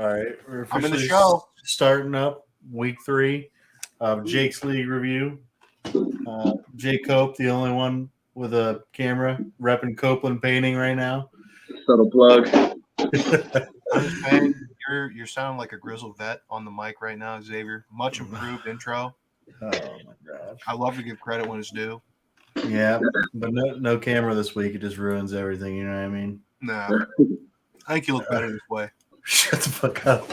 All right, we're I'm in the officially show. starting up week 3 of Jake's League Review. Jake Cope, the only one with a camera, repping Copeland Painting right now. Subtle plug. I'm just saying, you're sounding like a grizzled vet on the mic right now, Xavier. Much improved intro. Oh my gosh! I love to give credit when it's due. Yeah, but no camera this week. It just ruins everything. You know what I mean? Nah, I think you look better this way. Shut the fuck up.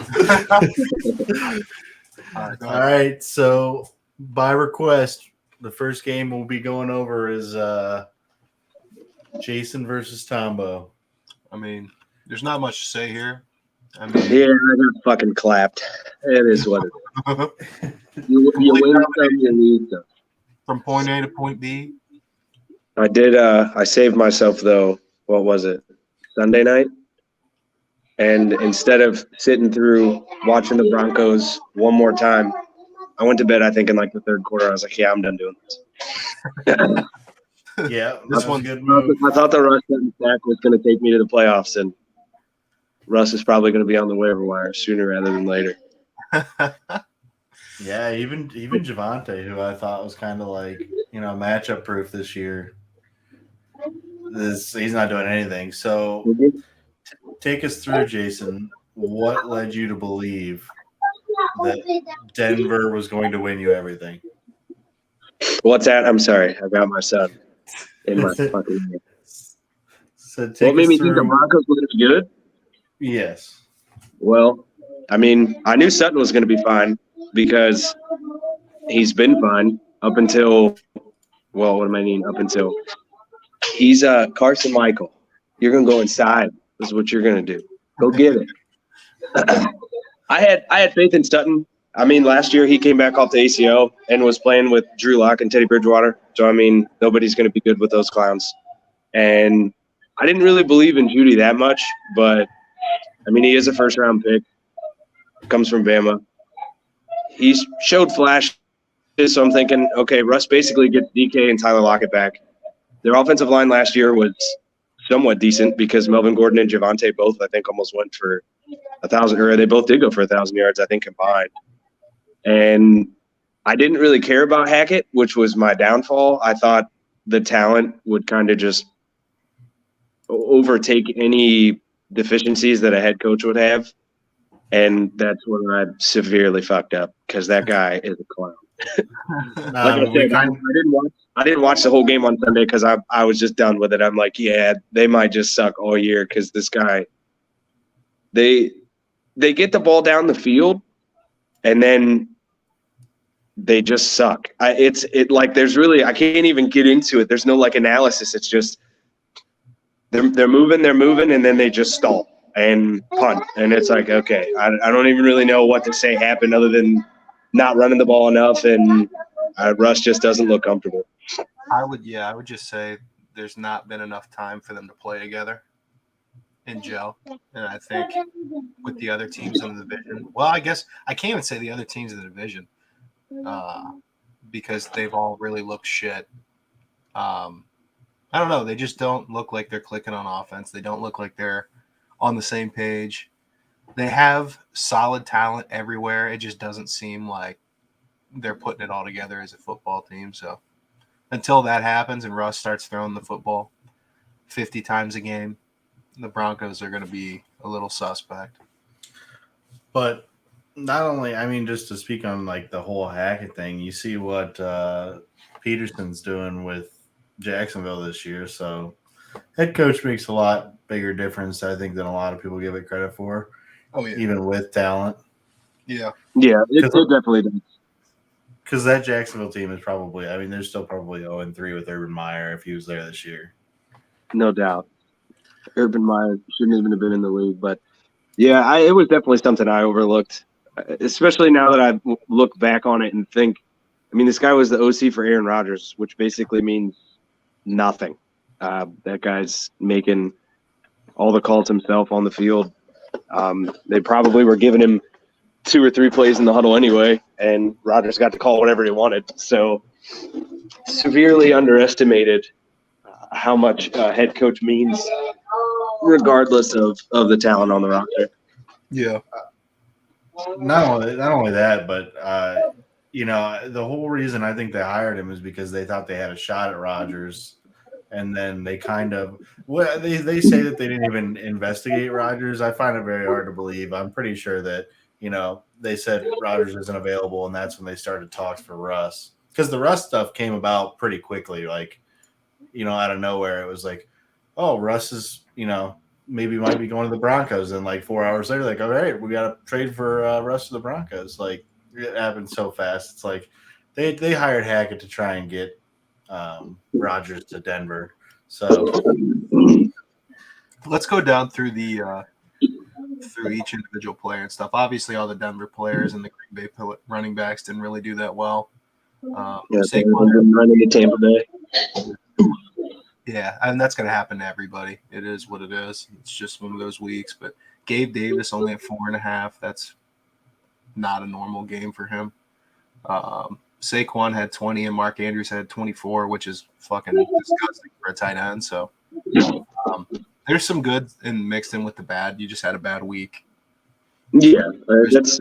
All right, go All ahead. right, so by request, the first game we'll be going over is Jason versus Tombo. I mean, there's not much to say here. I mean, Yeah, I got fucking clapped. It is what it is. You win some, you lose some. from point A to point B. I did. I saved myself though. What was it? Sunday night. And instead of sitting through watching the Broncos one more time, I went to bed. I think in like the third quarter, I was like, "Yeah, I'm done doing this." Yeah, This this one's one's a good move. I thought the Russ sack was going to take me to the playoffs, and Russ is probably going to be on the waiver wire sooner rather than later. Yeah, even Javante, who I thought was kind of like matchup proof this year, he's not doing anything. So take us through, Jason. What led you to believe that Denver was going to win you everything? What's that? I'm sorry. I got my son in my fucking ear. So take What made us me think the through. Broncos were going to be good? Yes. Well, I mean, I knew Sutton was going to be fine because he's been fine up until – well, what do I mean up until? He's Carson Michael. You're going to go inside. This is what you're going to do. Go get it. I had faith in Sutton. I mean, last year he came back off the ACO and was playing with Drew Lock and Teddy Bridgewater. So, I mean, nobody's going to be good with those clowns. And I didn't really believe in Judy that much, but, I mean, he is a first-round pick. Comes from Bama. He's showed flashes, so I'm thinking, okay, Russ basically gets DK and Tyler Lockett back. Their offensive line last year was somewhat decent because Melvin Gordon and Javante both, I think, almost went for 1,000, or they both did go for 1,000 yards, I think, combined. And I didn't really care about Hackett, which was my downfall. I thought the talent would kind of just overtake any deficiencies that a head coach would have. And that's where I severely fucked up because that guy is a clown. Like I said, I didn't watch the whole game on Sunday because I was just done with it. I'm like, yeah, they might just suck all year because this guy, they get the ball down the field and then they just suck. There's really, I can't even get into it. There's no like analysis. It's just they're moving, and then they just stall and punt. And it's like, okay, I don't even really know what to say happened other than not running the ball enough, and Russ just doesn't look comfortable. I would just say there's not been enough time for them to play together and gel. And I think with the other teams in the division, well, I guess I can't even say the other teams in the division because they've all really looked shit. I don't know. They just don't look like they're clicking on offense. They don't look like they're on the same page. They have solid talent everywhere. It just doesn't seem like they're putting it all together as a football team. So until that happens and Russ starts throwing the football 50 times a game, the Broncos are going to be a little suspect. But not only, I mean, just to speak on like the whole Hackett thing, you see what Peterson's doing with Jacksonville this year. So head coach makes a lot bigger difference, I think, than a lot of people give it credit for. Oh, yeah. Even with talent. Yeah. Yeah, it definitely does. Because that Jacksonville team is probably, I mean, they're still probably 0-3 with Urban Meyer if he was there this year. No doubt. Urban Meyer shouldn't even have been in the league. But, yeah, it was definitely something I overlooked, especially now that I look back on it and think, I mean, this guy was the OC for Aaron Rodgers, which basically means nothing. That guy's making all the calls himself on the field. They probably were giving him 2 or 3 plays in the huddle anyway, and Rodgers got to call whatever he wanted. So severely underestimated how much head coach means, regardless of the talent on the roster. Yeah. not only that, but the whole reason I think they hired him is because they thought they had a shot at Rodgers, and then they they say that they didn't even investigate Rodgers. I find it very hard to believe. I'm pretty sure that they said Rodgers isn't available, and that's when they started talks for Russ, because the Russ stuff came about pretty quickly, like out of nowhere. It was like, oh, Russ is maybe might be going to the Broncos, and like 4 hours later, like, all right, we got to trade for Russ to the Broncos. Like, it happened so fast. It's like they hired Hackett to try and get Rodgers to Denver. So let's go down through through each individual player and stuff. Obviously, all the Denver players and the Green Bay running backs didn't really do that well. Running to Tampa Bay. Yeah, and that's going to happen to everybody. It is what it is. It's just one of those weeks. But Gabe Davis only at 4.5. That's not a normal game for him. Saquon had 20 and Mark Andrews had 24, which is fucking disgusting for a tight end. So there's some good and mixed in with the bad. You just had a bad week. Yeah, that's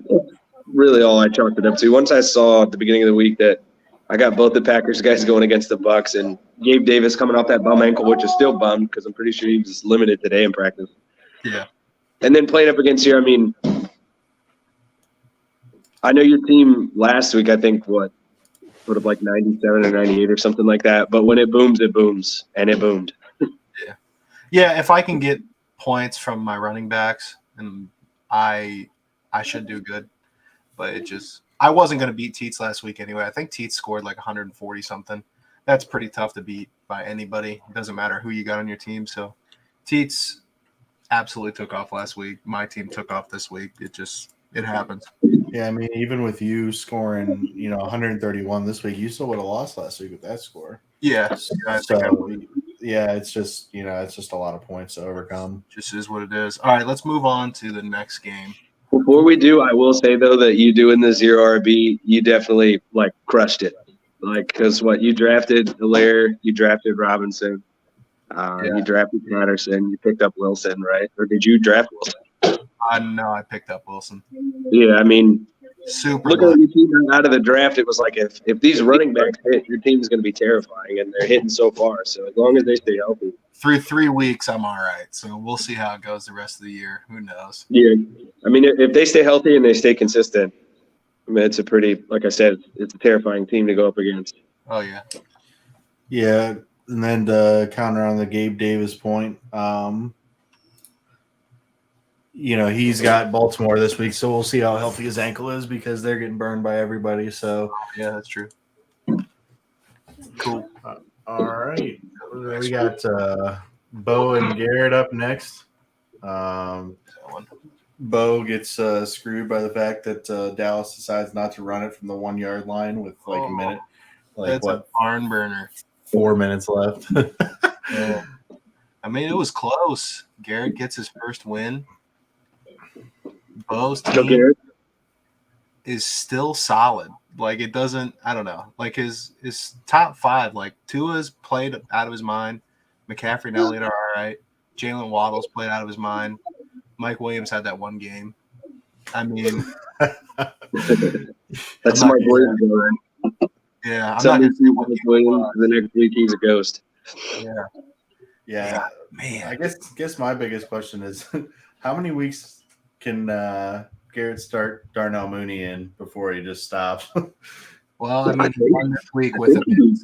really all I chalked it up to. Once I saw at the beginning of the week that I got both the Packers guys going against the Bucks, and Gabe Davis coming off that bum ankle, which is still bummed because I'm pretty sure he was limited today in practice. Yeah. And then playing up against here, I mean, I know your team last week, I think, put up like 97 or 98 or something like that. But when it booms, and it boomed. Yeah, if I can get points from my running backs, and I should do good. But I wasn't going to beat Teets last week anyway. I think Teets scored like 140 something. That's pretty tough to beat by anybody. It doesn't matter who you got on your team. So Teets absolutely took off last week. My team took off this week. It happens. Yeah, I mean, even with you scoring, 131 this week, you still would have lost last week with that score. Yeah. So yeah, it's just a lot of points to overcome. Just is what it is. All right, let's move on to the next game. Before we do, I will say though that you doing the 0 RB, you definitely like crushed it. Like, because you drafted Hilaire, you drafted Robinson, you drafted Patterson, you picked up Wilson, right? Or did you draft Wilson? No, I picked up Wilson. Yeah, I mean, super. Look at your team out of the draft. It was like if these running backs hit, your team is going to be terrifying, and they're hitting so far. So as long as they stay healthy, through 3 weeks, I'm all right. So we'll see how it goes the rest of the year. Who knows? Yeah, I mean, if they stay healthy and they stay consistent, I mean, it's a pretty, like I said, it's a terrifying team to go up against. Oh yeah. Yeah, and then to counter on the Gabe Davis point, he's got Baltimore this week, so we'll see how healthy his ankle is because they're getting burned by everybody. So yeah, that's true. Cool. All right, we got Bo and Garrett up next. Bo gets screwed by the fact that Dallas decides not to run it from the 1 yard line with like a minute. Like that's a barn burner. 4 minutes left. Yeah. I mean, it was close. Garrett gets his first win. Bo's team is still solid. Like, it doesn't – I don't know. Like, his top 5, like, Tua's played out of his mind. McCaffrey and Elliott are all right. Jalen Waddle's played out of his mind. Mike Williams had that one game. I mean – that's smart boy. Yeah. I'm not going to say what Williams. The next week, he's a ghost. Yeah. Yeah. Man. I guess my biggest question is how many weeks can Garrett start Darnell Mooney in before he just stops? Well, I mean, one this week with him.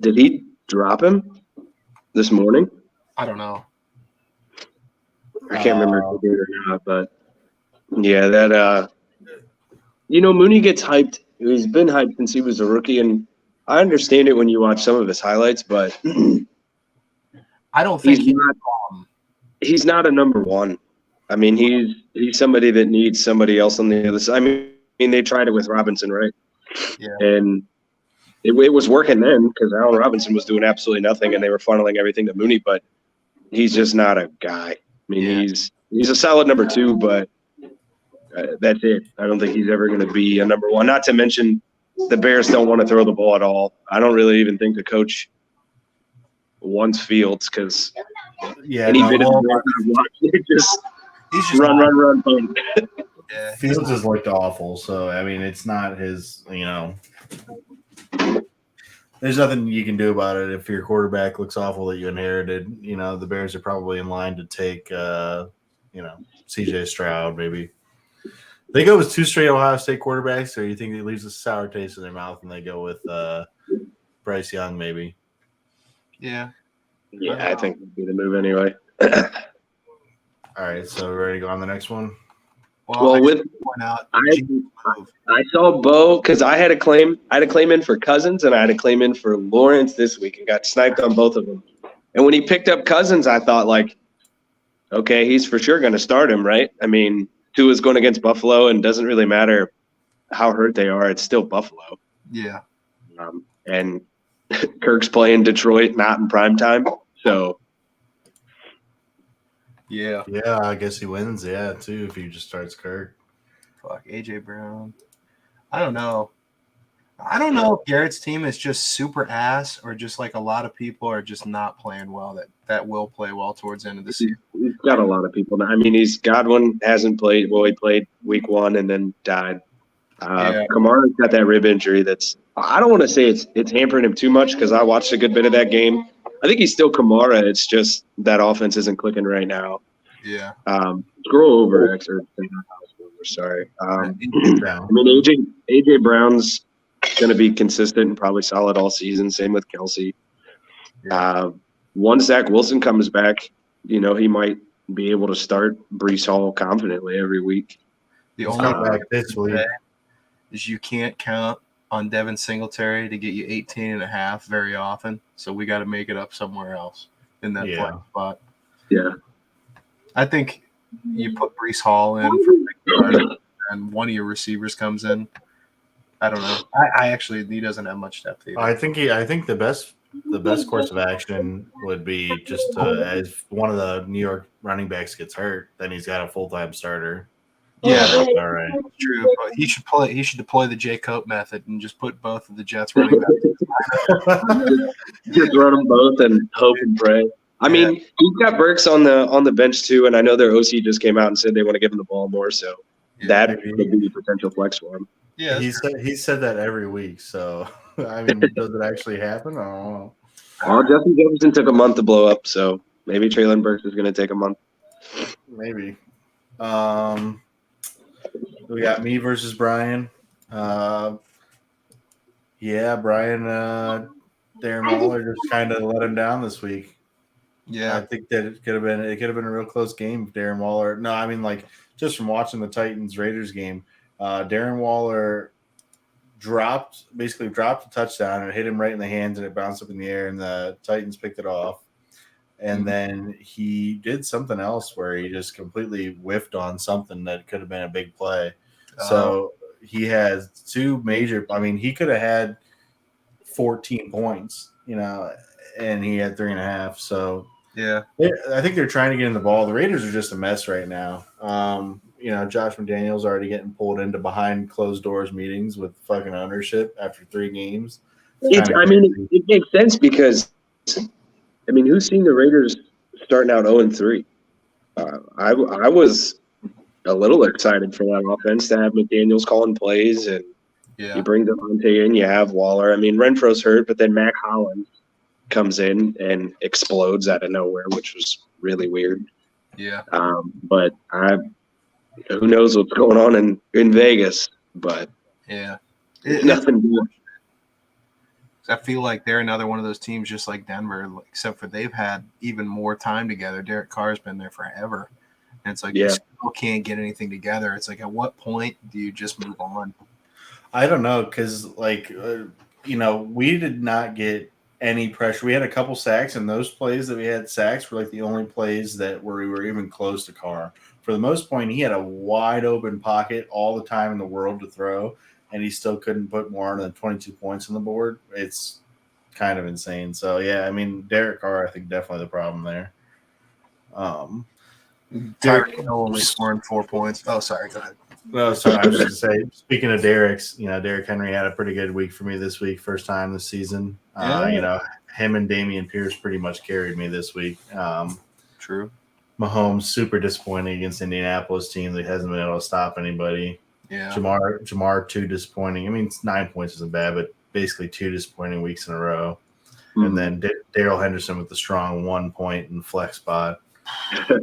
Did he drop him this morning? I don't know. I can't remember if he did or not, but yeah, that Mooney gets hyped. He's been hyped since he was a rookie, and I understand it when you watch some of his highlights, but I don't think he's not a number one. I mean, he's somebody that needs somebody else on the other side. I mean, they tried it with Robinson, right? Yeah. And it was working then because Allen Robinson was doing absolutely nothing, and they were funneling everything to Mooney. But he's just not a guy. I mean, he's a solid number 2, but that's it. I don't think he's ever going to be a number 1. Not to mention, the Bears don't want to throw the ball at all. I don't really even think the coach wants Fields because any bit of just run. Yeah, Fields has looked awful. So I mean, it's not his. There's nothing you can do about it if your quarterback looks awful that you inherited. The Bears are probably in line to take, C.J. Stroud maybe. They go with 2 straight Ohio State quarterbacks, or you think he leaves a sour taste in their mouth and they go with Bryce Young maybe? Yeah. Yeah, I think it'd be the move anyway. All right, so we're ready to go on the next one. Well, I with should point out, I saw Bo because I had a claim in for Cousins and I had a claim in for Lawrence this week and got sniped on both of them. And when he picked up Cousins, I thought like, okay, he's for sure going to start him, right? I mean, Tua's going against Buffalo, and doesn't really matter how hurt they are; it's still Buffalo. Yeah. And Kirk's playing Detroit, not in prime time, so. Yeah. Yeah, I guess he wins. Yeah, too, if he just starts Kirk. Fuck AJ Brown. I don't know. I don't know if Garrett's team is just super ass or just like a lot of people are just not playing well that will play well towards the end of the season. He's got a lot of people now. I mean, Godwin hasn't played. Well, he played week 1 and then died. Kamara's got that rib injury. I don't want to say it's hampering him too much because I watched a good bit of that game. I think he's still Kamara. It's just that offense isn't clicking right now. Yeah. Scroll over, X. Sorry. I Down. mean, AJ Brown's going to be consistent and probably solid all season. Same with Kelsey. Once Zach Wilson comes back, he might be able to start Breece Hall confidently every week. The only back this week is you can't count on Devin Singletary to get you 18.5 very often. So we got to make it up somewhere else in that flex spot. Yeah. I think you put Breece Hall in for and one of your receivers comes in. I don't know. I actually he doesn't have much depth either. I think the best course of action would be just as one of the New York running backs gets hurt, then he's got a full-time starter. Yeah, all right. True. But he should deploy the J. Cope method and just put both of the Jets running backs. Just run them both and hope and pray. I mean, he's got Burks on the bench too, and I know their OC just came out and said they want to give him the ball more, so that could be a potential flex for him. Yeah, he said that every week. So I mean, does it actually happen? I don't know. Well, Justin Jefferson took a month to blow up, so maybe Traylon Burks is going to take a month. Maybe. We got me versus Brian. Brian, Darren Waller just kind of let him down this week. Yeah, I think that it could have been a real close game if Darren Waller. No, I mean just from watching the Titans Raiders game, Darren Waller basically dropped a touchdown and it hit him right in the hands and it bounced up in the air and the Titans picked it off. And then he did something else where he just completely whiffed on something that could have been a big play. So he has 2 major – I mean, he could have had 14 points, and he had 3.5. So, yeah, I think they're trying to get in the ball. The Raiders are just a mess right now. Josh McDaniels already getting pulled into behind closed doors meetings with fucking ownership after 3 games. It makes sense because – I mean, who's seen the Raiders starting out 0-3? I was a little excited for that offense to have McDaniels calling plays, and you bring Devontae in, you have Waller. I mean, Renfro's hurt, but then Mac Hollins comes in and explodes out of nowhere, which was really weird. Yeah. But who knows what's going on in Vegas? But nothing good. I feel like they're another one of those teams just like Denver, except for they've had even more time together. Derek Carr's been there forever. And it's like you still can't get anything together. It's like at what point do you just move on? I don't know because, we did not get any pressure. We had a couple sacks, and those plays that we had sacks were like the only plays where we were even close to Carr. For the most part, he had a wide open pocket all the time in the world to throw. And he still couldn't put more than 22 points on the board. It's kind of insane. So, I mean, Derek Carr, I think, definitely the problem there. Derek Hill only scoring 4 points. Oh, sorry. Go ahead. No, sorry. I was just going to say, speaking of Derek's, Derrick Henry had a pretty good week for me this week, first time this season. Him and Dameon Pierce pretty much carried me this week. True. Mahomes super disappointing against Indianapolis team that hasn't been able to stop anybody. Yeah. Jamar too disappointing. I mean, 9 points isn't bad, but basically 2 disappointing weeks in a row. Mhm. And then Darrell Henderson with the strong 1 point in flex spot. Dude,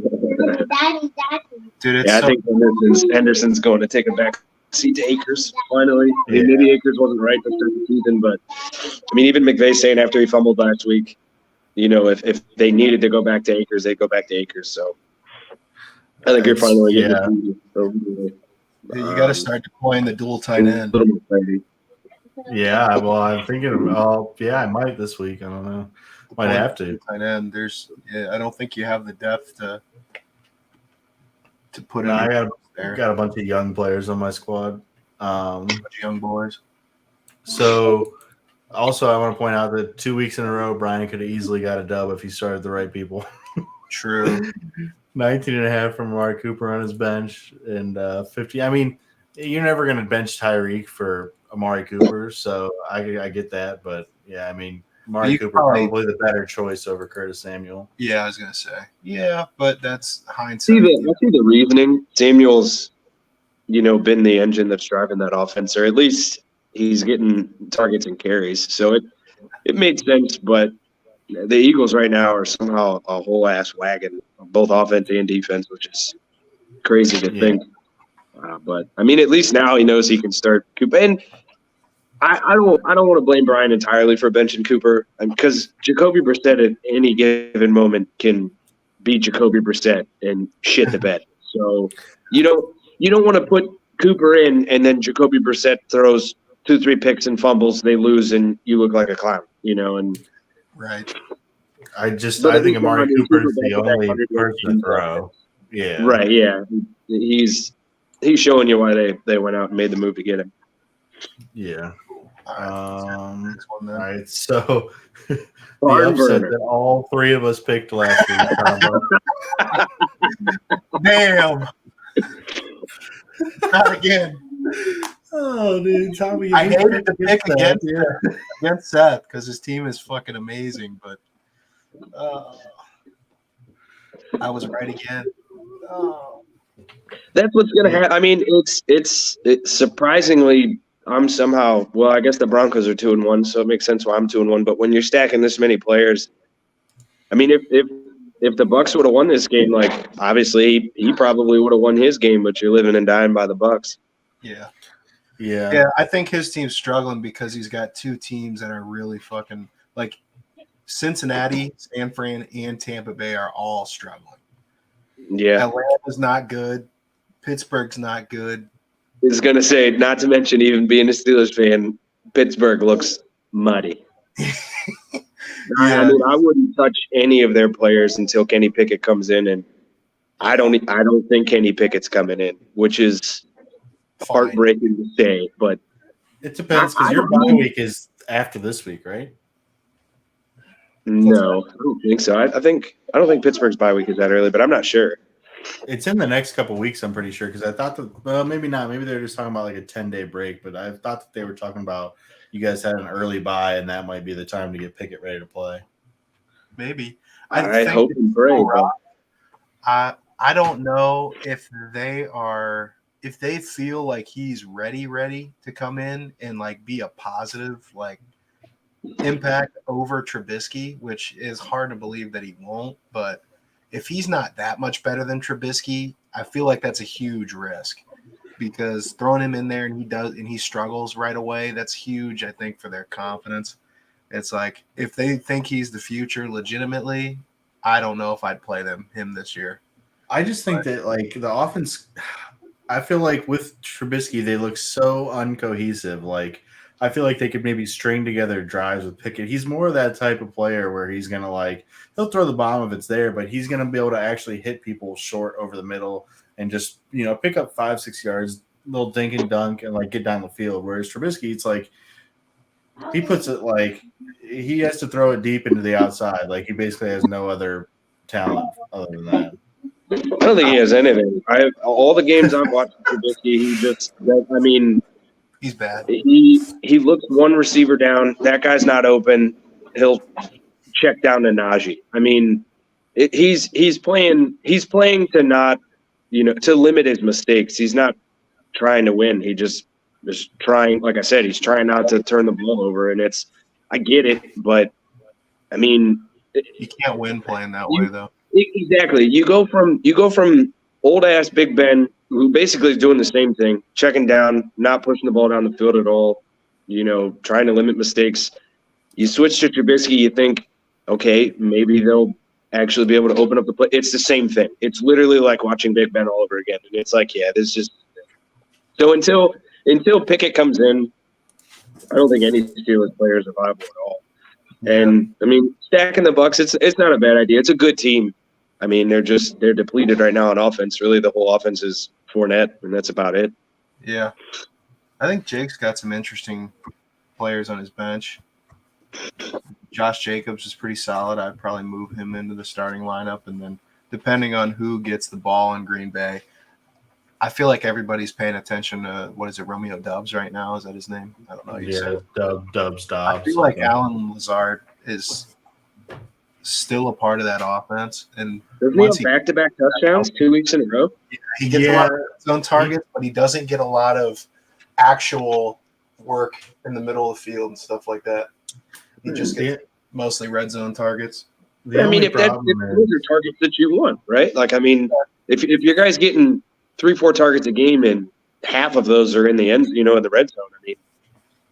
it's Yeah, I so think Henderson's going to take a back seat to Akers finally. I mean, Yeah. maybe Akers wasn't right to start the season, but I mean, even McVay saying after he fumbled last week, you know, if they needed to go back to Akers, they'd go back to Akers. So I think you're finally getting the season. So, you got to start deploying the dual tight a end. little more clarity. Yeah, well, I'm thinking, I might this week. I don't know. Might have to. Tight end. I don't think you have the depth to put No, in I there. got a bunch of young players on my squad. Young boys. So also I want to point out that 2 weeks in a row, Brian could have easily got a dub if he started the right people. True. 19.5 from Amari Cooper on his bench and 50. I mean, you're never going to bench Tyreek for Amari Cooper, so I get that. But, yeah, I mean, Amari Cooper probably the better choice over Curtis Samuel. Yeah, I was going to say. Yeah, but that's I hindsight. see the reasoning. Samuel's, been the engine that's driving that offense, or at least he's getting targets and carries. So it made sense, but the Eagles right now are somehow a whole ass wagon, both offense and defense, which is crazy to think. But I mean, at least now he knows he can start Cooper. And I don't want to blame Brian entirely for benching Cooper, because Jacoby Brissett at any given moment can be Jacoby Brissett and shit the bed. So you don't want to put Cooper in and then Jacoby Brissett throws 2-3 picks and fumbles, they lose, and you look like a clown. And Right. I think Amari Cooper is the only person to throw. Yeah. Right. Yeah. He's showing you why they went out and made the move to get him. Yeah. All All right. So the Barn upset burner. that all 3 of us picked last week. Combo. Damn. Not again. Oh, dude, Tommy! I hated to pick against Seth because his team is fucking amazing, but I was right again. Oh. That's what's gonna happen. I mean, it's surprisingly. I'm somehow. Well, I guess the Broncos are 2-1, so it makes sense why I'm 2-1. But when you're stacking this many players, I mean, if the Bucks would have won this game, like obviously he probably would have won his game, but you're living and dying by the Bucks. Yeah. Yeah. I think his team's struggling because he's got 2 teams that are really fucking like Cincinnati, San Fran, and Tampa Bay are all struggling. Yeah, Atlanta's not good. Pittsburgh's not good. I was gonna say, not to mention even being a Steelers fan, Pittsburgh looks muddy. I mean, I wouldn't touch any of their players until Kenny Pickett comes in, and I don't think Kenny Pickett's coming in, which is heartbreaking to say, but it depends because your bye week is after this week, right? No, I don't think so. I don't think Pittsburgh's bye week is that early, but I'm not sure. It's in the next couple of weeks, I'm pretty sure, because I thought that, well, maybe not. Maybe they're just talking about like a 10-day break, but I thought that they were talking about you guys had an early bye, and that might be the time to get Pickett ready to play. Maybe. I hope and pray. I don't know if they feel like he's ready to come in and like be a positive like impact over Trubisky, which is hard to believe that he won't, but if he's not that much better than Trubisky, I feel like that's a huge risk because throwing him in there and he struggles right away, that's huge, I think, for their confidence. It's like if they think he's the future legitimately, I don't know if I'd play him this year. I just think that like the offense, I feel like with Trubisky, they look so uncohesive. Like I feel like they could maybe string together drives with Pickett. He's more of that type of player where he's going to he'll throw the bomb if it's there, but he's going to be able to actually hit people short over the middle and just, pick up 5-6 yards, little dink and dunk and get down the field. Whereas Trubisky, it's like he puts it he has to throw it deep into the outside. Like he basically has no other talent other than that. I don't think he has anything. All the games I've watched Trubisky, he's bad. He looks one receiver down. That guy's not open. He'll check down to Najee. I mean, He's playing to not, to limit his mistakes. He's not trying to win. He just is trying. Like I said, he's trying not to turn the ball over. And I get it, but I mean, You can't win playing that way, though. exactly. You go from old ass Big Ben, who basically is doing the same thing, checking down, not pushing the ball down the field at all, trying to limit mistakes. You switch to Trubisky, you think, okay, maybe they'll actually be able to open up the play. It's the same thing. It's literally like watching Big Ben all over again. And it's like, yeah, this just – so until Pickett comes in, I don't think any Steelers players are viable at all. And, I mean, stacking the Bucks, it's not a bad idea. It's a good team. I mean, they're depleted right now on offense. Really, the whole offense is Fournette, and that's about it. Yeah. I think Jake's got some interesting players on his bench. Josh Jacobs is pretty solid. I'd probably move him into the starting lineup. And then depending on who gets the ball in Green Bay, I feel like everybody's paying attention to, Romeo Doubs right now? Is that his name? I don't know. Dobbs. I feel like Alan Lazard is still a part of that offense. And doesn't he have back-to-back touchdowns 2 weeks in a row? He gets a lot of zone targets, but he doesn't get a lot of actual work in the middle of the field and stuff like that. He just gets mostly red zone targets. I mean, if those are targets that you want, right? Like, I mean, if your guy's getting 3-4 targets a game and half of those are in the end, in the red zone. I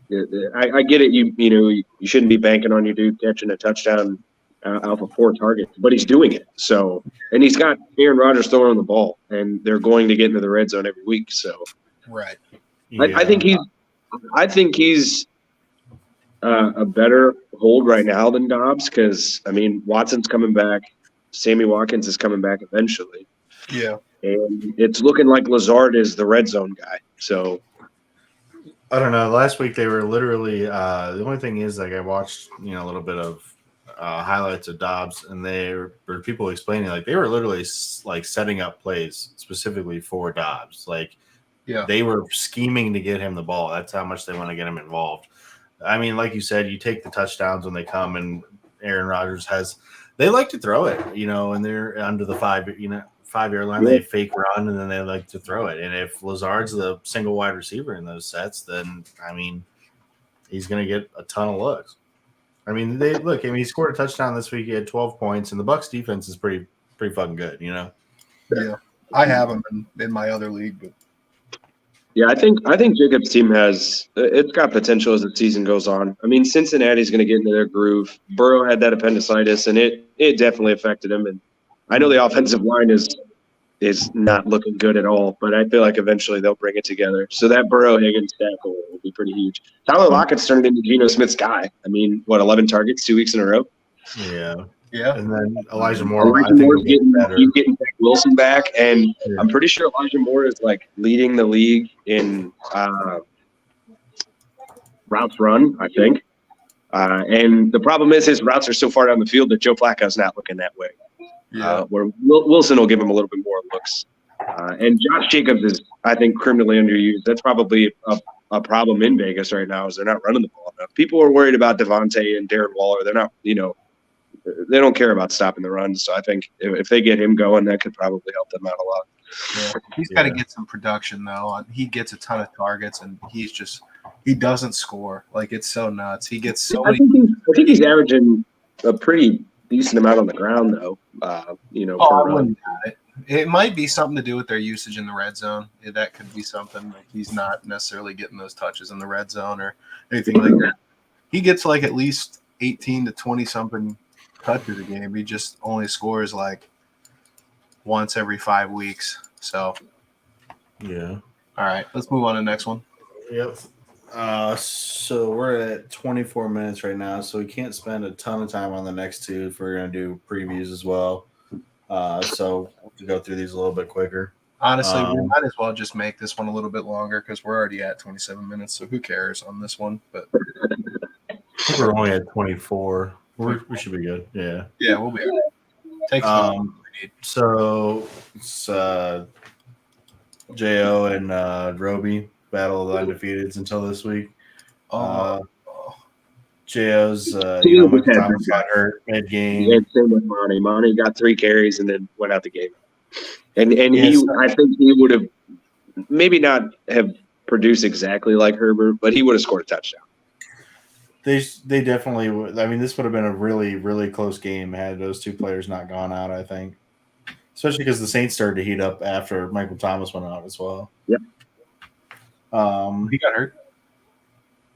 mean, I get it. You shouldn't be banking on your dude catching a touchdown off of 4 targets, but he's doing it. So, and he's got Aaron Rodgers throwing the ball, and they're going to get into the red zone every week. So, right. Yeah. I think he's a better hold right now than Dobbs because, I mean, Watson's coming back. Sammy Watkins is coming back eventually. Yeah. And it's looking like Lazard is the red zone guy. So I don't know. Last week they were literally the only thing is, like, I watched a little bit of highlights of Dobbs, and there were people explaining, like, they were literally like setting up plays specifically for Dobbs. Like, they were scheming to get him the ball. That's how much they want to get him involved. I mean, like you said, you take the touchdowns when they come, and Aaron Rodgers they like to throw it, and they're under the 5-yard line. They fake run, and then they like to throw it. And if Lazard's the single wide receiver in those sets, then, I mean, he's going to get a ton of looks. I mean, he scored a touchdown this week. He had 12 points, and the Bucs defense is pretty fucking good, Yeah. I have him in my other league, but yeah, I think Jacob's team it's got potential as the season goes on. I mean, Cincinnati's going to get into their groove. Burrow had that appendicitis, and it definitely affected him. And I know the offensive line is not looking good at all, but I feel like eventually they'll bring it together. So that Burrow-Higgins tackle will be pretty huge. Tyler Lockett's turned into Geno Smith's guy. I mean, 11 targets 2 weeks in a row? Yeah. Yeah. And then Elijah Moore. Moore's he's getting Zach Wilson back, and I'm pretty sure Elijah Moore is, like, leading the league in routes run, I think. And the problem is his routes are so far down the field that Joe Flacco's not looking that way. Yeah. Where Wilson will give him a little bit more looks. And Josh Jacobs is, I think, criminally underused. That's probably a problem in Vegas right now is they're not running the ball enough. People are worried about Devontae and Darren Waller. They're not, they don't care about stopping the run. So I think if they get him going, that could probably help them out a lot. Yeah. He's got to get some production, though. He gets a ton of targets, and he doesn't score. Like, it's so nuts. He gets so many. I think he's averaging a pretty decent amount on the ground, though. Per run. It might be something to do with their usage in the red zone. That could be something. Like, he's not necessarily getting those touches in the red zone or anything like that. He gets like at least 18 to 20 something touches a game. He just only scores like once every 5 weeks. So, yeah. All right, let's move on to the next one. Yep. So we're at 24 minutes right now, so we can't spend a ton of time on the next two if we're going to do previews as well. So we'll go through these a little bit quicker. Honestly, we might as well just make this one a little bit longer because we're already at 27 minutes, so who cares on this one? But I think we're only at 24. We should be good. Yeah. Yeah, we'll be all right. Take some we need. So it's J.O. and Roby battle of the undefeateds until this week. Jo's, He was Michael had Thomas got hurt mid game. And same with Monty. Monty got 3 carries and then went out the game. And Yes. I think he would have maybe not have produced exactly like Herbert, but he would have scored a touchdown. They definitely would. I mean, this would have been a really, really close game had those two players not gone out, I think. Especially because the Saints started to heat up after Michael Thomas went out as well. Yep. He got hurt.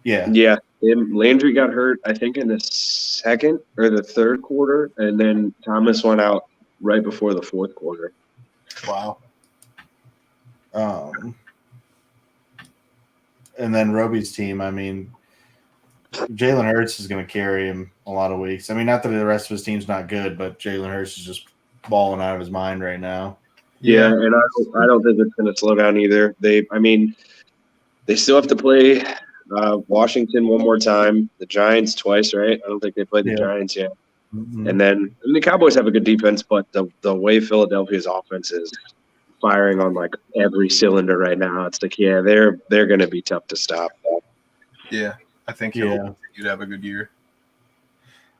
Yeah. Yeah. Landry got hurt, I think, in the second or the third quarter, and then Thomas went out right before the fourth quarter. Wow. And then Roby's team, I mean, Jalen Hurts is going to carry him a lot of weeks. I mean, not that the rest of his team's not good, but Jalen Hurts is just balling out of his mind right now. Yeah, and I don't think it's going to slow down either. They still have to play Washington one more time, the Giants twice, right? I don't think they played the Giants yet. Mm-hmm. And then the Cowboys have a good defense, but the way Philadelphia's offense is firing on like every cylinder right now, it's like, yeah, they're going to be tough to stop. Yeah, I think you'd have a good year.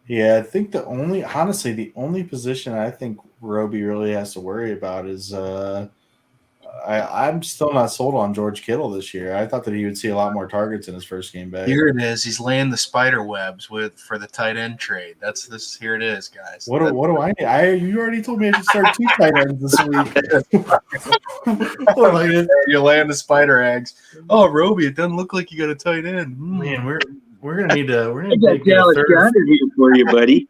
Yeah, I think the only position I think Roby really has to worry about is I'm still not sold on George Kittle this year. I thought that he would see a lot more targets in his first game back. Here it is. He's laying the spider webs for the tight end trade. That's this. Here it is, guys. What do I need? You already told me I should start 2 tight ends this week. You're laying the spider eggs. Oh, Roby, it doesn't look like you got a tight end. Man, we're gonna need a here for you, buddy.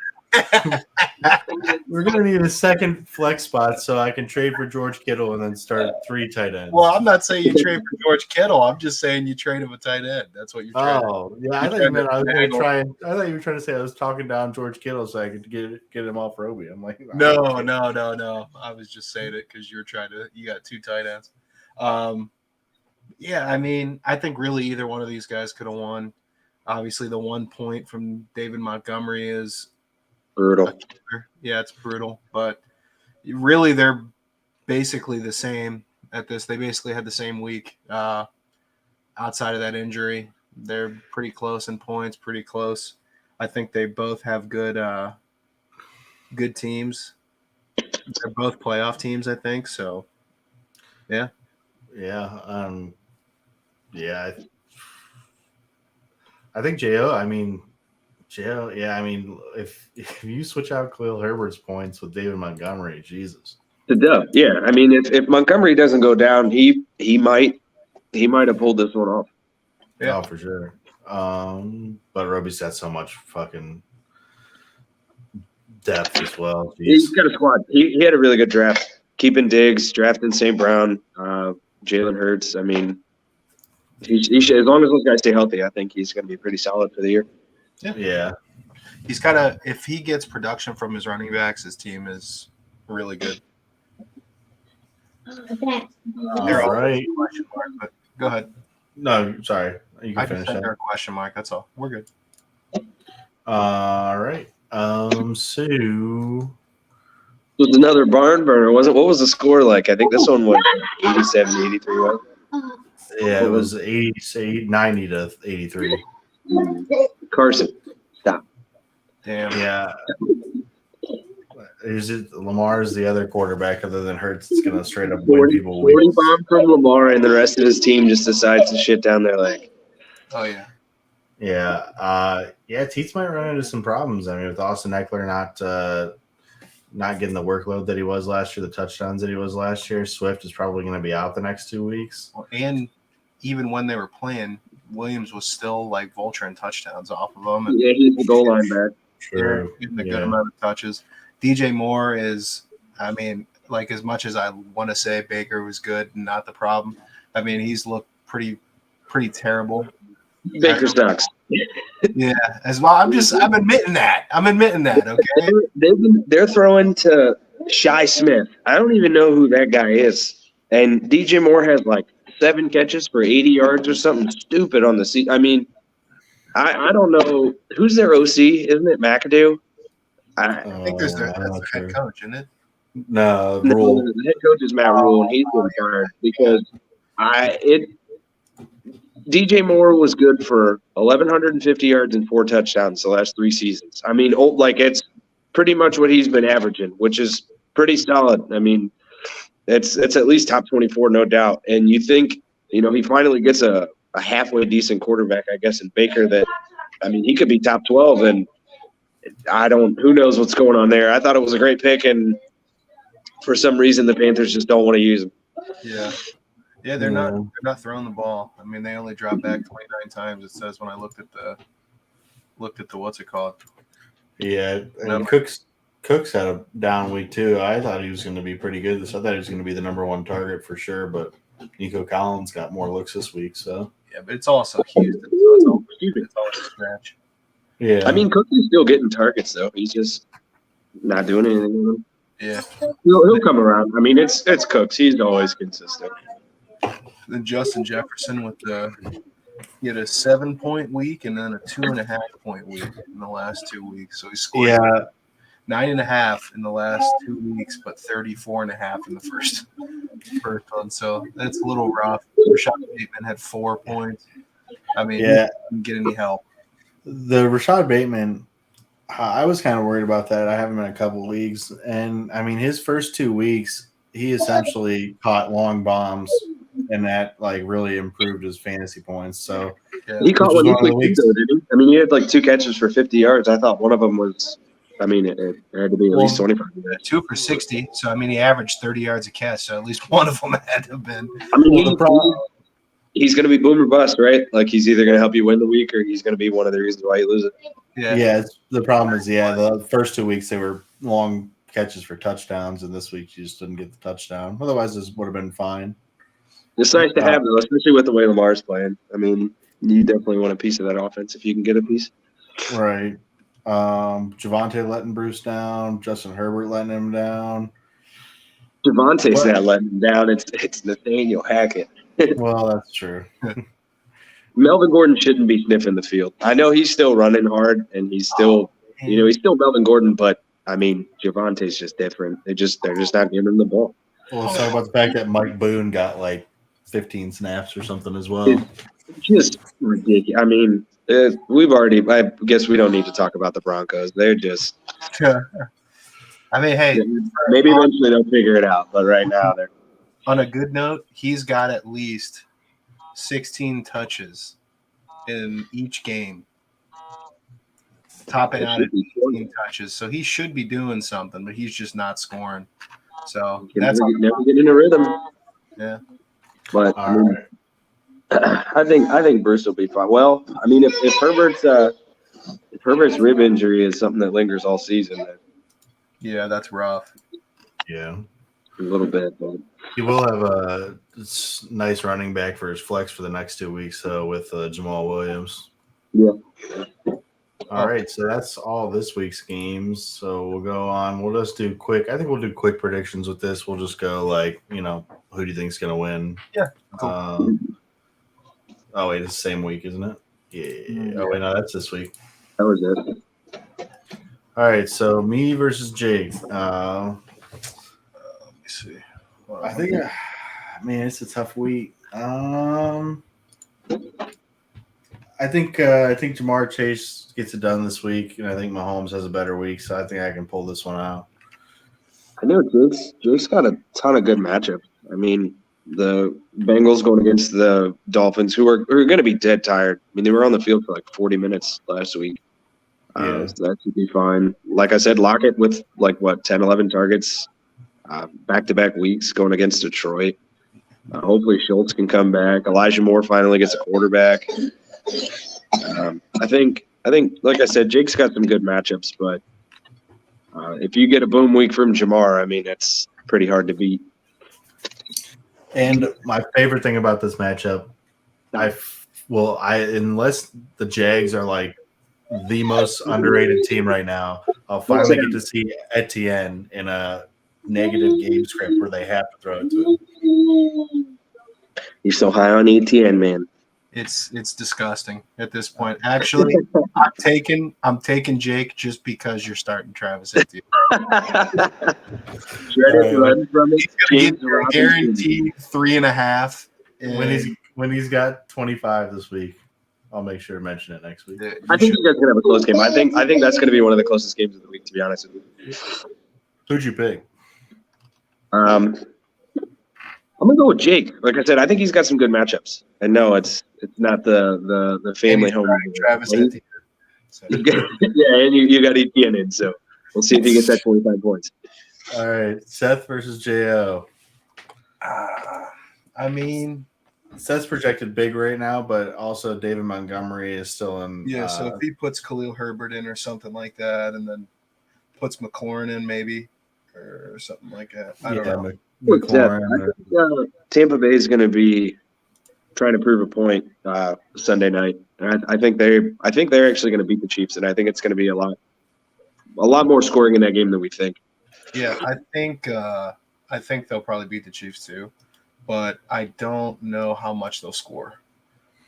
We're gonna need a second flex spot so I can trade for George Kittle and then start 3 tight ends. Well, I'm not saying you trade for George Kittle. I'm just saying you trade him a tight end. That's what you're trading. Oh, yeah. I thought you meant I was going to try. I thought you were trying to say I was talking down George Kittle so I could get him off Roby. I'm like, no. I was just saying it because you got 2 tight ends. Yeah, I mean, I think really either one of these guys could have won. Obviously, the 1 point from David Montgomery is brutal. Yeah, it's brutal. But really, they're basically the same at this. They basically had the same week outside of that injury. They're pretty close in points, pretty close. I think they both have good teams. They're both playoff teams, I think. So, yeah. Yeah. Yeah. I think J.O., if you switch out Khalil Herbert's points with David Montgomery, Jesus. The dub. Yeah. I mean, if Montgomery doesn't go down, he might have pulled this one off. Yeah. Oh, for sure. But Roby's got so much fucking depth as well. Jeez. He's got a squad. He had a really good draft. Keeping Diggs, drafting St. Brown, Jalen Hurts. I mean, he should, as long as those guys stay healthy, I think he's going to be pretty solid for the year. Yeah. He's got to – if he gets production from his running backs, his team is really good. All right. But go ahead. No, sorry. You can finish that. A question mark. That's all. We're good. All right. So it was another barn burner, wasn't? What was the score like? I think this one was 87, 83, right? Yeah, it was 90 to 83. Carson, stop. Damn. Yeah. Lamar is the other quarterback other than Hurts. It's going to straight up win people. 40 bomb from Lamar, and the rest of his team just decides to shit down their leg. Oh, yeah. Yeah. Teats might run into some problems. I mean, with Austin Eckler not getting the workload that he was last year, the touchdowns that he was last year, Swift is probably going to be out the next 2 weeks. Well, and even when they were playing, Williams was still like vulturing touchdowns off of them. And yeah, he's the goal line back. True. Getting a good amount of touches. DJ Moore is, I mean, like as much as I want to say Baker was good and not the problem, I mean, he's looked pretty terrible. Baker sucks. Yeah, as well. I'm admitting that. Okay. They're throwing to Shi Smith. I don't even know who that guy is. And DJ Moore has like 7 catches for 80 yards or something stupid on the seat. I mean, I don't know who's their OC. Isn't it McAdoo? I think that's their head coach, isn't it? No, Rule. The head coach is Matt Rule, and he's been fired because DJ Moore was good for 1,150 yards and 4 touchdowns the last 3 seasons. I mean, it's pretty much what he's been averaging, which is pretty solid. I mean, it's at least top 24, no doubt. And you think, he finally gets a halfway decent quarterback, I guess, in Baker that, I mean, he could be top 12, and who knows what's going on there. I thought it was a great pick, and for some reason the Panthers just don't want to use him. Yeah. Yeah, they're not throwing the ball. I mean, they only dropped back 29 times. It says when I looked at the what's it called? Yeah, and Cooks had a down week too. I thought he was going to be pretty good. I thought he was going to be the number 1 target for sure. But Nico Collins got more looks this week. So yeah, but it's also Houston. So it's always a scratch. Yeah, I mean, Cooks is still getting targets though. He's just not doing anything with them. Yeah, he'll come around. I mean, it's Cooks. He's always consistent. Then Justin Jefferson he had a 7-point week and then a 2.5-point week in the last 2 weeks. So he scored 9.5 in the last 2 weeks, but 34.5 in the first one. So that's a little rough. Rashad Bateman had 4 points. I mean, he didn't get any help. The Rashad Bateman, I was kind of worried about that. I have him in a couple leagues, and I mean, his first 2 weeks, he essentially caught long bombs, and that really improved his fantasy points. So he caught one this week too, didn't he? I mean, he had 2 catches for 50 yards. I thought one of them was. I mean, it had to be at least 25. 2 for 60. So I mean, he averaged 30 yards a catch. So at least one of them had to have been. I mean, he's going to be boom or bust, right? He's either going to help you win the week, or he's going to be one of the reasons why you lose it. Yeah. The problem is, the first 2 weeks they were long catches for touchdowns, and this week you just didn't get the touchdown. Otherwise, this would have been fine. It's nice to have, though, especially with the way Lamar's playing. I mean, you definitely want a piece of that offense if you can get a piece. Right. Javonte letting Bruce down. Justin Herbert letting him down. Javonte's not letting him down. It's Nathaniel Hackett. Well, that's true. Melvin Gordon shouldn't be sniffing the field. I know he's still running hard, and he's still, he's still Melvin Gordon, but I mean, Javonte's just different. They're just not giving him the ball. Well, let's talk about the fact that Mike Boone got 15 snaps or something as well. It's just ridiculous. I mean, I guess we don't need to talk about the Broncos. They're just. I mean, hey. Maybe eventually they'll figure it out, but right now they're. On a good note, he's got at least 16 touches in each game. Topping out at 18 touches. So he should be doing something, but he's just not scoring. So that's never get in a rhythm. Yeah. But I think Bruce will be fine. Well, I mean, if Herbert's rib injury is something that lingers all season, then that's rough. Yeah, a little bit. But he will have a nice running back for his flex for the next 2 weeks, with Jamal Williams. Yeah. All right, so that's all this week's games. So we'll go on. We'll just do quick. I think we'll do quick predictions with this. We'll just go who do you think's going to win? Yeah. Cool. Oh wait, it's the same week, isn't it? Yeah. Oh wait, no, that's this week. That was it. All right, so me versus Jake. Let me see. I think, it's a tough week. I think Jamar Chase gets it done this week, and I think Mahomes has a better week, so I think I can pull this one out. I know Jake's got a ton of good matchups. I mean, the Bengals going against the Dolphins, who are going to be dead tired. I mean, they were on the field for 40 minutes last week. So that should be fine. Like I said, Lockett with 10, 11 targets, back-to-back weeks going against Detroit. Hopefully Schultz can come back. Elijah Moore finally gets a quarterback. I think, like I said, Jake's got some good matchups, but if you get a boom week from Jamar, I mean, that's pretty hard to beat. And my favorite thing about this matchup, unless the Jags are the most underrated team right now, I'll finally get to see Etienne in a negative game script where they have to throw it to him. You're so high on Etienne, man. It's disgusting at this point. Actually, I'm taking Jake just because you're starting Travis Etienne. He's guaranteed 3.5. when he's got 25 this week, I'll make sure to mention it next week. I think you guys are gonna have a close game. I think that's gonna be one of the closest games of the week, to be honest with you. Who'd you pick? I'm gonna go with Jake. Like I said, I think he's got some good matchups. And no, it's not the family home. Travis Etienne. So, Yeah, and you got Etienne in, so we'll see if he gets that 25 points. All right, Seth versus Jo. I mean, Seth's projected big right now, but also David Montgomery is still in. yeah. So if he puts Khalil Herbert in or something like that, and then puts McLaurin in maybe or something like that, I don't know. McLaurin. I think, Tampa Bay is going to be trying to prove a point Sunday night. I think they're actually going to beat the Chiefs, and I think it's going to be a lot more scoring in that game than we think. Yeah, I think they'll probably beat the Chiefs too, but I don't know how much they'll score.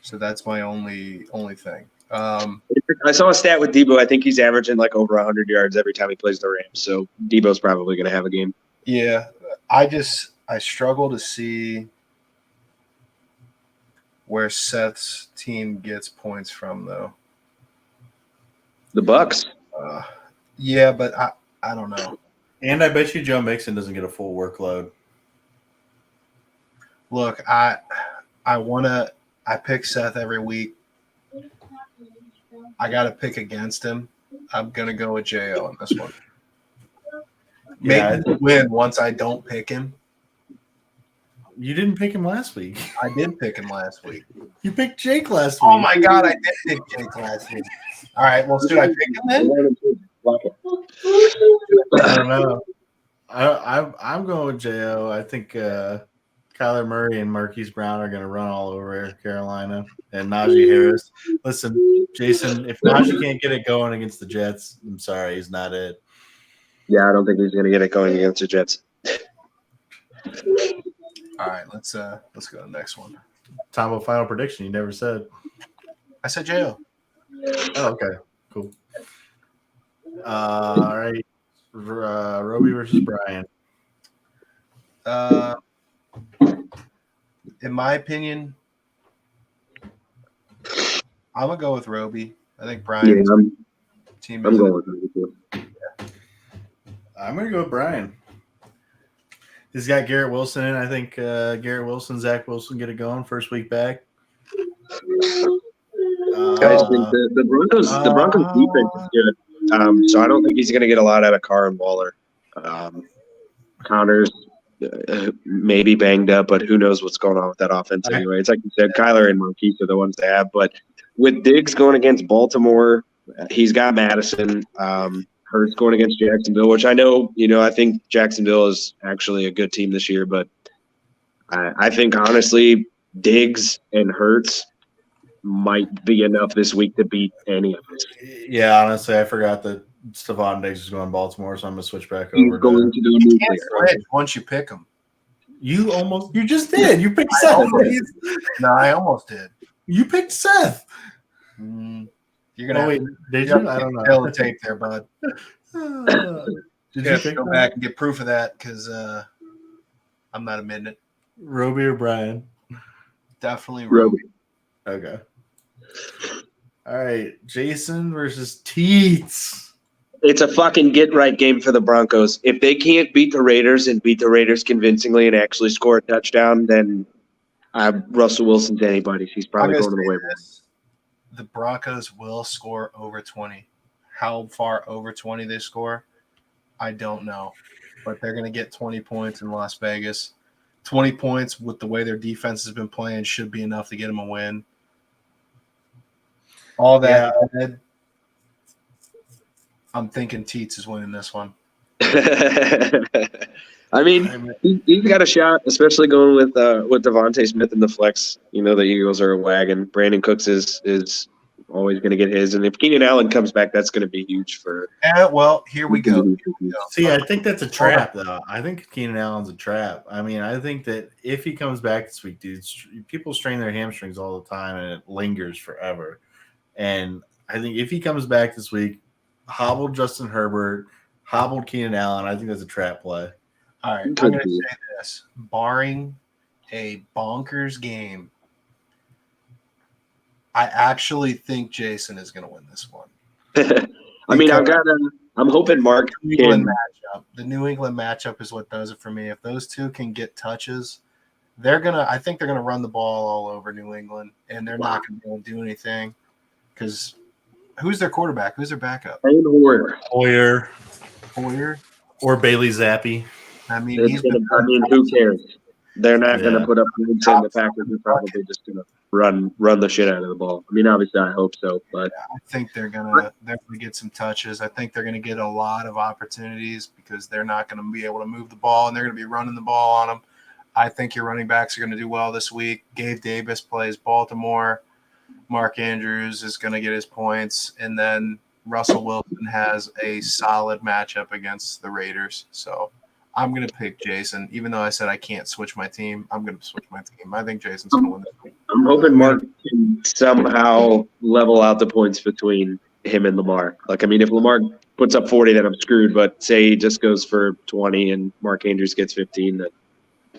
So that's my only thing. I saw a stat with Debo. I think he's averaging like over 100 yards every time he plays the Rams. So Debo's probably going to have a game. Yeah, I struggle to see where Seth's team gets points from, though. The Bucks. Yeah, but I don't know. And I bet you Joe Mixon doesn't get a full workload. Look, I pick Seth every week. I got to pick against him. I'm gonna go with Jo on this one. Yeah, Maybe he'll win once I don't pick him. You didn't pick him last week. I did pick him last week. You picked Jake last week. Oh my God, I did pick Jake last week. All right, well, should I pick him then? I don't know. I'm going with Jo. I think Kyler Murray and Marquise Brown are going to run all over Carolina and Najee Harris. Listen, Jason, if Najee can't get it going against the Jets, I'm sorry, he's not it. Yeah, I don't think he's going to get it going against the Jets. All right, let's go to the next one. Tom, final prediction. You never said. I said Jo. Oh, okay, cool. All right, Roby versus Brian. In my opinion, I'm gonna go with Roby. I think Brian's team. I'm going with Roby too. I'm gonna go with Brian. He's got Garrett Wilson in. I think Garrett Wilson, Zach Wilson get it going first week back. Guys, the Broncos defense is good. So I don't think he's going to get a lot out of Carr and Waller. Connor's maybe banged up, but who knows what's going on with that offense anyway. It's like you said, Kyler and Marquise are the ones to have. But with Diggs going against Baltimore, he's got Madison. Hurts going against Jacksonville, which I know, I think Jacksonville is actually a good team this year, but I think honestly, Diggs and Hurts might be enough this week to beat any of us. Yeah, honestly, I forgot that Stephon Diggs is going to Baltimore, so I'm going to switch back over. He's going to go nuclear. Once you pick him. You just did. You picked Seth. No, I almost did. You picked Seth. You're gonna did you? I don't know. Tell the tape there, bud. Did you go back and get proof of that? Because I'm not admitting it. Roby or Brian? Definitely Roby. Okay. All right, Jason versus Teets. It's a fucking get-right game for the Broncos. If they can't beat the Raiders and beat the Raiders convincingly and actually score a touchdown, then Russell Wilson's anybody's. He's probably going to the waiver. The Broncos will score over 20. How far over 20 they score, I don't know. But they're going to get 20 points in Las Vegas. 20 points with the way their defense has been playing should be enough to get them a win. All that said, I'm thinking Teets is winning this one. I mean, he's got a shot, especially going with Devontae Smith in the flex. The Eagles are a wagon. Brandon Cooks is always going to get his, and if Keenan Allen comes back, that's going to be huge for. Well, here we go. See, I think that's a trap, though. I think Keenan Allen's a trap. I mean, I think that if he comes back this week, dude, people strain their hamstrings all the time, and it lingers forever. And I think if he comes back this week, hobbled Justin Herbert, hobbled Keenan Allen, I think that's a trap play. All right, I'm going to say this. Barring a bonkers game I actually think Jason is going to win this one. I mean, I'm hoping Mark New can. England matchup. The New England matchup is what does it for me. If those two can get touches, I think they're gonna run the ball all over New England, and they're not gonna be able to do anything. Because who's their quarterback? Who's their backup? Hoyer Hoyer. or Bailey Zappi. I mean, Who cares? They're not going Yeah. to put up points, and the Packers are probably just going to run the shit out of the ball. I mean, obviously, I hope so, but I think they're gonna get some touches. I think they're gonna get a lot of opportunities because they're not gonna be able to move the ball, and they're gonna be running the ball on them. I think your running backs are gonna do well this week. Gabe Davis plays Baltimore. Mark Andrews is gonna get his points, and then Russell Wilson has a solid matchup against the Raiders. So I'm going to pick Jason. Even though I said I can't switch my team, I'm going to switch my team. I think Jason's going to win this week. I'm hoping Mark can somehow level out the points between him and Lamar. Like, I mean, if Lamar puts up 40, then I'm screwed. But say he just goes for 20 and Mark Andrews gets 15, then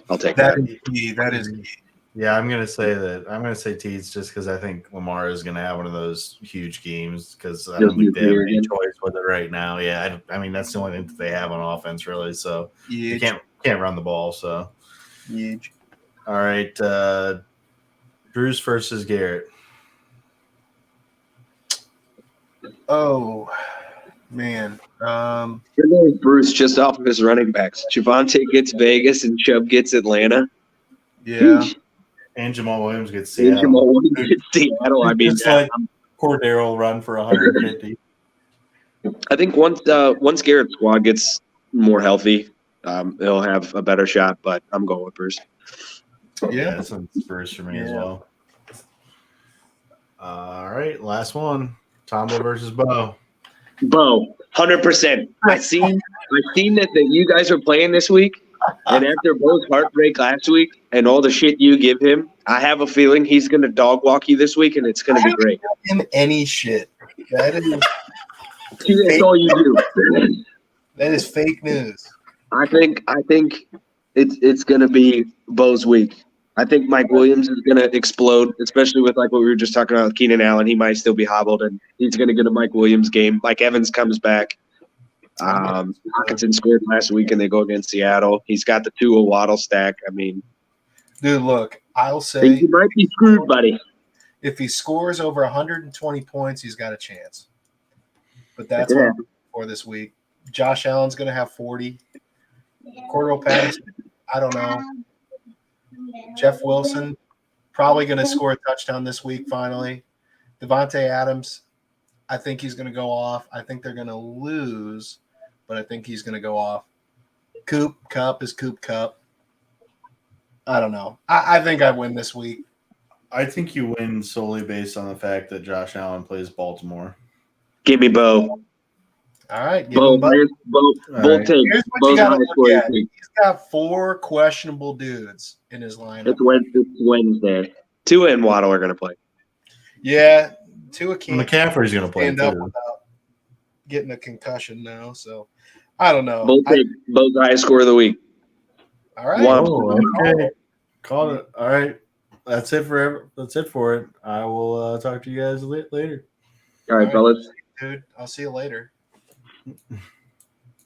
I'll take that. That is key. Yeah, I'm gonna say Teeds just because I think Lamar is gonna have one of those huge games because I don't think they have any choice with it right now. Yeah, I mean that's the only thing that they have on offense really. So you can't run the ball. So huge. All right, Bruce versus Garrett. Oh man, Bruce just off of his running backs. Javonte gets Vegas and Chubb gets Atlanta. Yeah. And Jamal Williams gets Seattle. I mean, Cordero run for 150. I think once Garrett's squad gets more healthy, he'll have a better shot. But I'm going with Bruce. Yeah, that's Bruce for me as well. All right, last one: Tombo versus Bo. Bo, 100%. I seen that you guys are playing this week. And after Bo's heartbreak last week and all the shit you give him, I have a feeling he's going to dog walk you this week, and it's going to be great. Him any shit. That's all you do. That is fake news. I think it's going to be Bo's week. I think Mike Williams is going to explode, especially with like what we were just talking about with Keenan Allen. He might still be hobbled, and he's going to get a Mike Williams game. Mike Evans comes back. Hockenson scored last week, and they go against Seattle. He's got the Tua Waddle stack. I mean, dude, look, I'll say he might be screwed, buddy. If he scores over 120 points, he's got a chance. But that's what I'm looking for this week. Josh Allen's going to have 40. Cordell Patterson, I don't know. Jeff Wilson probably going to score a touchdown this week. Finally, Devontae Adams. I think he's going to go off. I think they're going to lose, but I think he's going to go off. Coop Cup is Coop Cup. I don't know. I think I win this week. I think you win solely based on the fact that Josh Allen plays Baltimore. Give me Bo. All right. Bo take. Here's what you got to look at. He's got 4 questionable dudes in his lineup. It's Wednesday. Tua and Waddle are going to play. Yeah. Tua can't. McCaffrey's going to play stand up too. without getting a concussion now. So I don't know. Bo's highest score of the week. All right. Okay. Called it. All right. That's it for it. I will talk to you guys later. All right, fellas. Dude, I'll see you later.